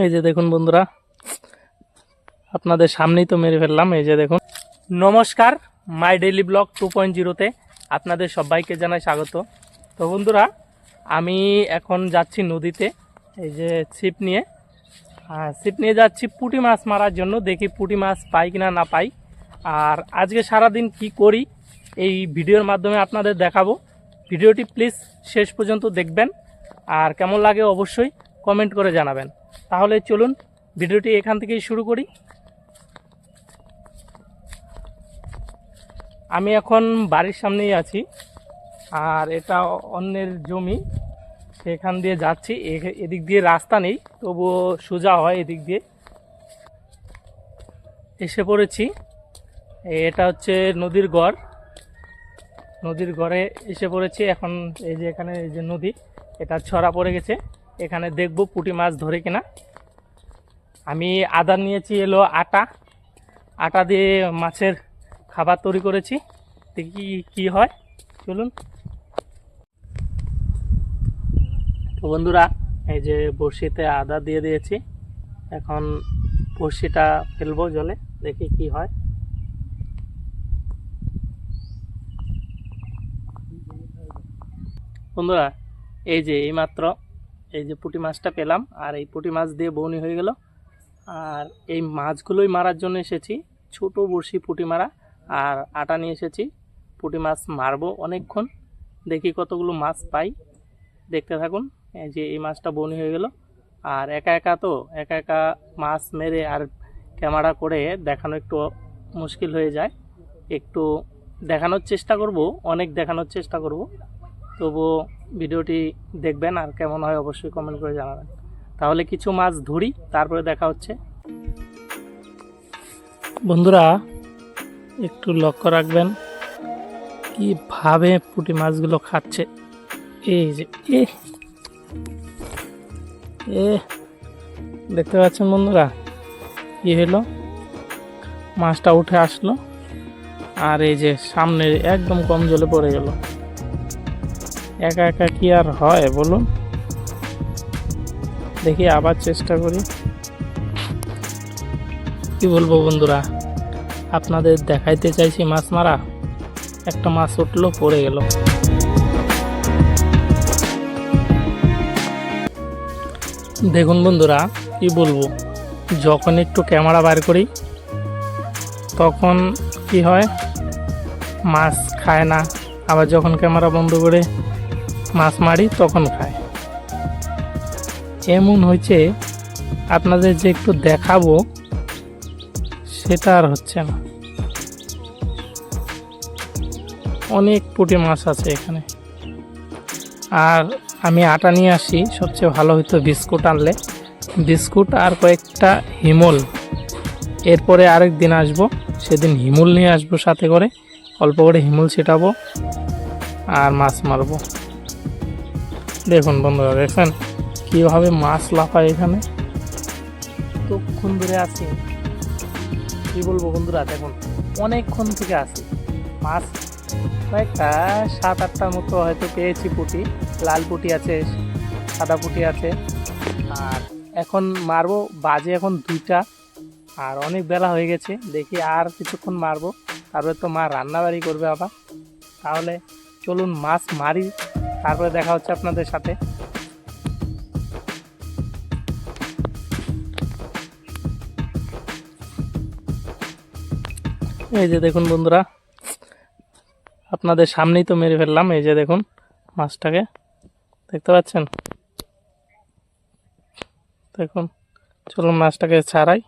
এই যে দেখুন বন্ধুরা, আপনাদের সামনেই তো মেরে ফেললাম। এই যে দেখুন। নমস্কার, মাই ডেইলি ব্লগ 2.0-তে আপনাদের সবাইকে জানাই স্বাগত। তো বন্ধুরা, আমি এখন যাচ্ছি নদীতে, এই যে ছিপ নিয়ে যাচ্ছি পুঁটি মাছ মারার জন্য। দেখি পুঁটি মাছ পাই কিনা না পাই। আর আজকে সারাদিন কি করি এই ভিডিওর মাধ্যমে আপনাদের দেখাবো। ভিডিওটি প্লিজ শেষ পর্যন্ত দেখবেন, আর কেমন লাগে অবশ্যই কমেন্ট করে জানাবেন। তাহলে চলুন ভিডিওটি এখান থেকেই শুরু করি। আমি এখন বাড়ির সামনেই আছি, আর এটা অন্যের জমি, সেখান দিয়ে যাচ্ছি। এদিক দিয়ে রাস্তা নেই, তবুও সোজা হয় এদিক দিয়ে। এসে পড়েছি, এটা হচ্ছে নদীর গড়। নদীর গড়ে এসে পড়েছি এখন। এই যে এখানে এই যে নদী, এটা ছড়া পড়ে গেছে। এখানে দেখব পুঁটি মাছ ধরে কিনা। আমি আদা নিয়েছি এলো আটা দিয়ে মাছের খাবার তৈরি করেছি। দেখি কি হয়, চলুন। তো বন্ধুরা, এই যে বড়শিতে আদা দিয়ে দিয়েছি। এখন বড়শিটা ফেলবো জলে, দেখি কি হয়। বন্ধুরা, এই যে এইমাত্র এই যে পুঁটি মাছটা পেলাম, আর এই পুঁটি মাছ দিয়ে বউনি হয়ে গেল। আর এই মাছগুলোই মারার জন্য এসেছি, ছোট বড়শি পুঁটি মারা। আর আটা নিয়ে এসেছি, পুঁটি মাছ মারবো অনেকক্ষণ। দেখি কতগুলো মাছ পাই, দেখতে থাকুন। এই যে এই মাছটা বউনি হয়ে গেল। আর একা একা মাছ মেরে আর ক্যামেরা করে দেখানো একটু মুশকিল হয়ে যায়। একটু দেখানোর চেষ্টা করব, অনেক দেখানোর চেষ্টা করব। তবুও ভিডিওটি দেখবেন, আর কেমন হয় অবশ্যই কমেন্ট করে জানাবেন। তাহলে কিছু মাছ ধরি, তারপরে দেখা হচ্ছে। বন্ধুরা, একটু লক্ষ্য রাখবেন কিভাবে পুঁটি মাছগুলো খাচ্ছে। এই যে দেখতে পাচ্ছেন বন্ধুরা, কি হলো, মাছটা উঠে আসলো। আর এই যে সামনে একদম কম জলে পড়ে গেল। একা একা কি আর হয় বলুন। দেখি আবার চেষ্টা করি। কি বলবো বন্ধুরা, আপনাদের দেখাইতে চাইছি মাছ মারা। একটা মাছ উঠলো, পড়ে গেল। দেখুন বন্ধুরা, কি বলবো, যখন একটু ক্যামেরা বার করি তখন কি হয়, মাছ খায় না। আবার যখন ক্যামেরা বন্ধ করে মাছ মারি তখন খায়। এমন হয়েছে, আপনাদের যে একটু দেখাবো সেটা আর হচ্ছে না। অনেক পুঁটি মাছ আছে এখানে। আর আমি আটা নিয়ে আসি, সবচেয়ে ভালো হতো বিস্কুট আনলে। বিস্কুট আর কয়েকটা হিমল। এরপরে আরেক দিন আসবো, সেদিন হিমুল নিয়ে আসবো সাথে করে। অল্প করে হিমুল ছিটাবো আর মাছ মারবো। দেখুন বন্ধুরা, দেখছেন কীভাবে মাছ লাফায় এখানে। কতক্ষণ ধরে আছি, কি বলবো বন্ধুরা, দেখুন অনেকক্ষণ থেকে আছি। মাছ কয়েকটা 7-8টার মতো হয়তো পেয়েছি পুঁটি। লাল পুঁটি আছে, সাদা পুঁটি আছে। আর এখন মারবো, বাজে এখন 2টা। আর অনেক বেলা হয়ে গেছে, দেখি আর কিছুক্ষণ মারবো, তারপরে তো মা রান্নাবাড়ি করবে আবার। তাহলে চলুন মাছ মারি, তারপরে দেখা হচ্ছে আপনাদের সাথে। এই যে দেখুন বন্ধুরা, আপনাদের সামনেই তো মেরে ফেললাম। এই যে দেখুন মাছটাকে, দেখতে পাচ্ছেন। দেখুন, চলুন মাছটাকে ছাড়াই।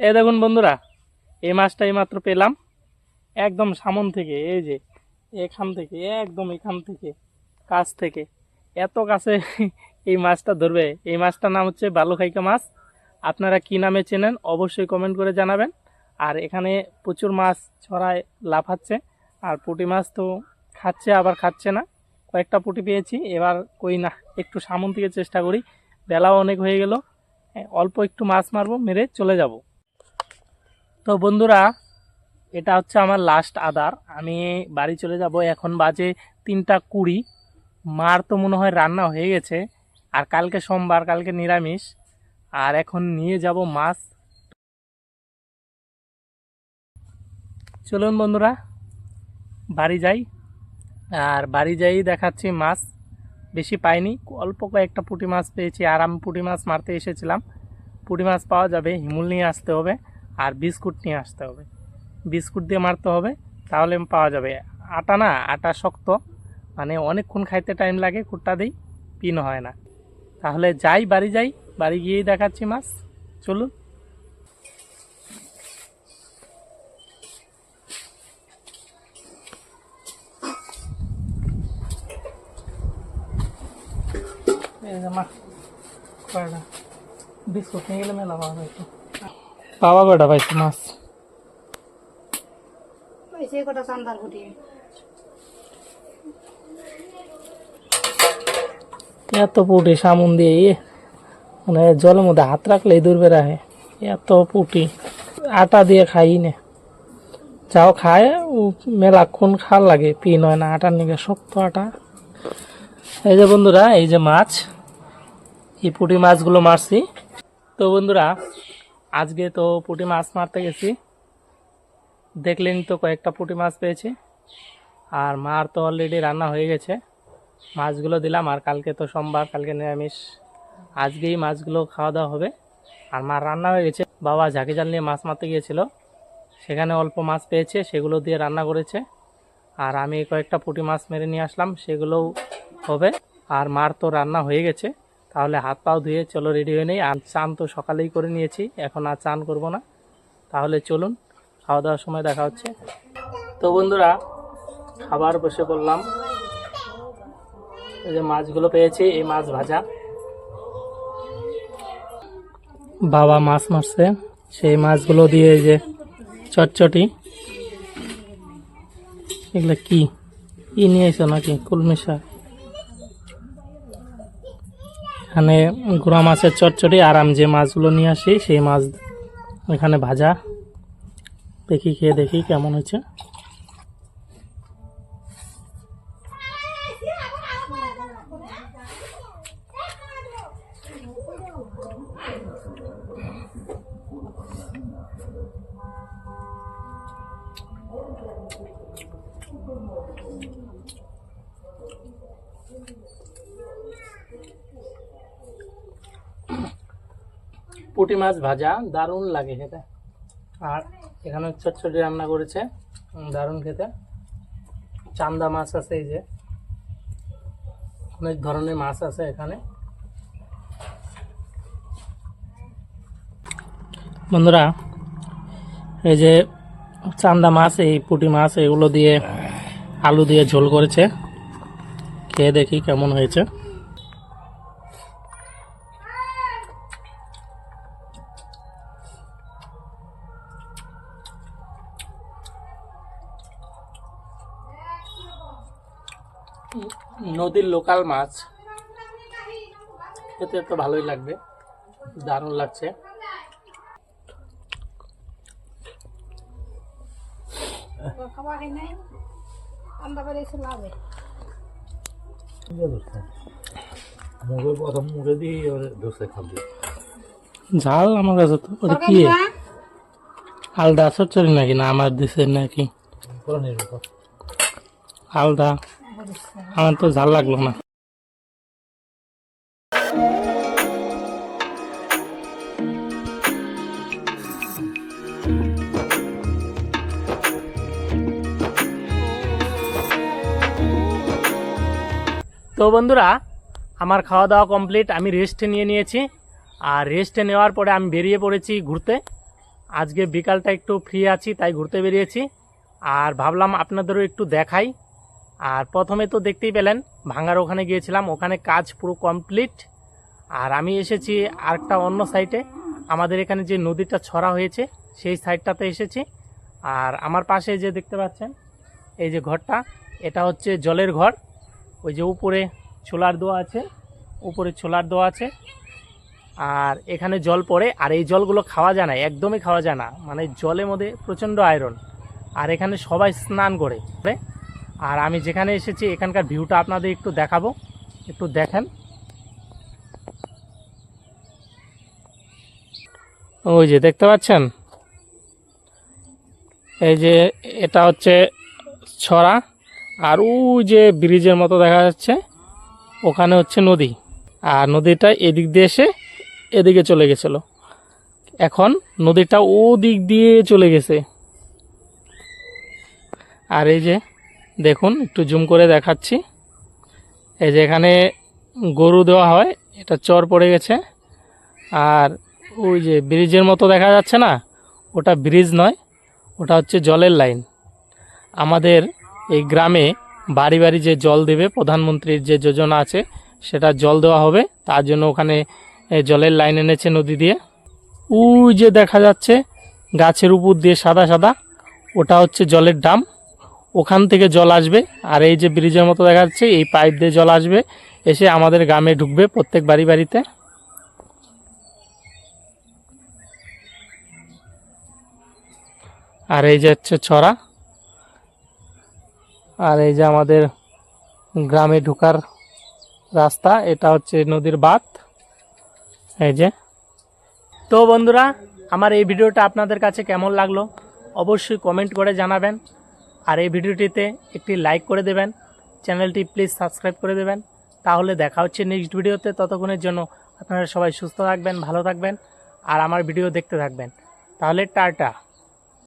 এই দেখুন বন্ধুরা, এই মাছটা এইমাত্র পেলাম একদম সামন থেকে। এই যে এখান থেকে, একদম এখান থেকে, কাছ থেকে, এত কাছে এই মাছটা ধরবে। এই মাছটার নাম হচ্ছে বালুখাইকা মাছ। আপনারা কি নামে চেনেন অবশ্যই কমেন্ট করে জানাবেন। আর এখানে প্রচুর মাছ ছড়ায় লাফাচ্ছে। আর পুঁটি মাছ তো খাচ্ছে আবার খাচ্ছে না। কয়েকটা পুঁটি পেয়েছি, এবার কই না, একটু সামন থেকে চেষ্টা করি। বেলাও অনেক হয়ে গেল, অল্প একটু মাছ মারবো, মেরে চলে যাব। তো বন্ধুরা, এটা হচ্ছে আমার লাস্ট আদার। আমি বাড়ি চলে যাব। এখন বাজে 3টা 20। মার তো মনে হয় রান্না হয়ে গেছে, আর কালকে সোমবার, কালকে নিরামিষ। আর এখন নিয়ে যাব মাছ। চলুন বন্ধুরা বাড়ি যাই, আর বাড়ি যাই দেখাচ্ছি মাছ। বেশি পাইনি, অল্প কয়েকটা পুঁটি মাছ পেয়েছি, আর আমি পুঁটি মাছ মারতে এসেছিলাম। পুঁটি মাছ পাওয়া যাবে, হিমুল নিয়ে আসতে হবে আর বিস্কুট নিয়ে আসতে হবে। বিস্কুট দিয়ে মারতে হবে, তাহলে পাওয়া যাবে। আটা না, আটা শক্ত, মানে অনেকক্ষণ খাইতে টাইম লাগে, কুটটা দিই, পিন হয় না। তাহলে যাই, বাড়ি যাই, বাড়ি গিয়েই দেখাচ্ছি মাছ। চলুন। বিস্কুট নিয়ে গেলে মেলা পাওয়া একটু পাওয়া কটা পাইছি মাছ। এত পুটি সামুন দিয়ে মানে জলের মধ্যে হাত রাখলেই দূরবে রাখে, এত পুটি। আটা দিয়ে খাই না, যাও খায় ও মেলাক্ষণ খাওয়ার লাগে, পিন হয় না, আটার নিকে শক্ত আটা। এই যে বন্ধুরা, এই যে মাছ, এই পুঁটি মাছগুলো মারছি। তো বন্ধুরা আজকে তো পুঁটি মাছ মারতে গেছি, দেখলেন তো কয়েকটা পুঁটি মাছ পেয়েছি। আর মার তো অলরেডি রান্না হয়ে গেছে, মাছগুলো দিলাম। আর কালকে তো সোমবার, কালকে নিরামিষ, আজকেই মাছগুলো খাওয়া দাওয়া হবে। আর মার রান্না হয়ে গেছে। বাবা ঝাঁকি জাল নিয়ে মাছ মারতে গিয়েছিল, সেখানে অল্প মাছ পেয়েছে, সেগুলো দিয়ে রান্না করেছে। আর আমি কয়েকটা পুঁটি মাছ মেরে নিয়ে আসলাম, সেগুলোও হবে। আর মার তো রান্না হয়ে গেছে, তাহলে হাত পাও ধুয়ে চলো রেডি হয়ে নেই। আর চান তো সকালেই করে নিয়েছি, এখন আর চান করব না। তাহলে চলুন, খাওয়া দাওয়ার সময় দেখা হচ্ছে। তো বন্ধুরা খাবার বসে পড়লাম। এই যে মাছগুলো পেয়েছি, এই মাছ ভাজা, বাবা মাছ মারছে, সেই মাছগুলো দিয়ে এই যে চটচটি। এগুলো কি নিয়ে এসো নাকি? কুলমি শাক। এখানে গুঁড়া মাছের চটচটি। আর আমি যে মাছগুলো নিয়ে আসি সেই মাছ এখানে ভাজা। দেখি খেয়ে দেখি কেমন হয়েছে। পুঁটি মাছ ভাজা দারুণ লাগে খেতে। আর এখানে চটচটি রান্না করেছে, দারুণ খেতে। চান্দা মাছ আছে, এই যে অনেক ধরনের মাছ আছে এখানে। বন্ধুরা এই যে চান্দা মাছ, এই পুঁটি মাছ, এগুলো দিয়ে আলু দিয়ে ঝোল করেছে, খেয়ে দেখি কেমন হয়েছে। নদীর লোকাল মাছ, খেতে তো ভালোই লাগবে, দারুণ লাগছে। ঝাল আমার কাছে তো কি আলাদা চচ্চড়ি নাকি, না আমার দেশের নাকি আলাদা, আমার তো ঝাল লাগলো না। তো বন্ধুরা আমার খাওয়া দাওয়া কমপ্লিট, আমি রেস্ট নিয়ে নিয়েছি। আর রেস্ট নেওয়ার পরে আমি বেরিয়ে পড়েছি ঘুরতে। আজকে বিকালটা একটু ফ্রি আছি, তাই ঘুরতে বেরিয়েছি। আর ভাবলাম আপনাদেরও একটু দেখাই। আর প্রথমে তো দেখতেই পেলেন ভাঙার ওখানে গিয়েছিলাম, ওখানে কাজ পুরো কমপ্লিট। আর আমি এসেছি আরেকটা অন্য সাইডে, আমাদের এখানে যে নদীটা ছড়া হয়েছে সেই সাইডটাতে এসেছি। আর আমার পাশে যে দেখতে পাচ্ছেন এই যে ঘরটা, এটা হচ্ছে জলের ঘর। ওই যে উপরে ছোলার দোয়া আছে, উপরে ছোলার দোয়া আছে। আর এখানে জল পড়ে, আর এই জলগুলো খাওয়া যায় না, একদমই খাওয়া যায় না, মানে জলের মধ্যে প্রচণ্ড আয়রন। আর এখানে সবাই স্নান করে। আর আমি যেখানে এসেছি এখানকার ভিউটা আপনাদের একটু দেখাবো, একটু দেখেন। ওই যে দেখতে পাচ্ছেন, এই যে এটা হচ্ছে ছড়া, আর ওই যে ব্রিজের মতো দেখা যাচ্ছে ওখানে হচ্ছে নদী। আর নদীটা এদিক দিয়ে এসে এদিকে চলে গেছিলো, এখন নদীটা ও দিক দিয়ে চলে গেছে। আর এই যে দেখুন, একটু জুম করে দেখাচ্ছি, এই যে এখানে গরু দেওয়া হয়, এটা চর পড়ে গেছে। আর ওই যে ব্রিজের মতো দেখা যাচ্ছে না, ওটা ব্রিজ নয়, ওটা হচ্ছে জলের লাইন। আমাদের এই গ্রামে বাড়ি বাড়ি যে জল দেবে, প্রধানমন্ত্রীর যে যোজনা আছে সেটা জল দেওয়া হবে, তার জন্য ওখানে জলের লাইন এনেছে নদী দিয়ে। ওই যে দেখা যাচ্ছে গাছের উপর দিয়ে সাদা সাদা, ওটা হচ্ছে জলের ড্রাম, ওখান থেকে জল আসবে। আর এই যে ব্রিজের মতো দেখা যাচ্ছে, এই পাইপ দিয়ে জল আসবে, এসে আমাদের গ্রামে ঢুকবে প্রত্যেক বাড়ি বাড়িতে। আর এই যে হচ্ছে ছড়া, আর এই যে আমাদের গ্রামে ঢোকার রাস্তা, এটা হচ্ছে নদীর বাঁধ। এই যে, তো বন্ধুরা, আমার এই ভিডিওটা আপনাদের কাছে কেমন লাগলো অবশ্যই কমেন্ট করে জানাবেন। আর এই ভিডিওটিতে একটি লাইক করে দেবেন, চ্যানেলটি প্লিজ সাবস্ক্রাইব করে দেবেন। তাহলে দেখা হচ্ছে নেক্সট ভিডিওতে। ততক্ষণের জন্য আপনারা সবাই সুস্থ থাকবেন, ভালো থাকবেন, আর আমার ভিডিও দেখতে থাকবেন। তাহলে টাটা।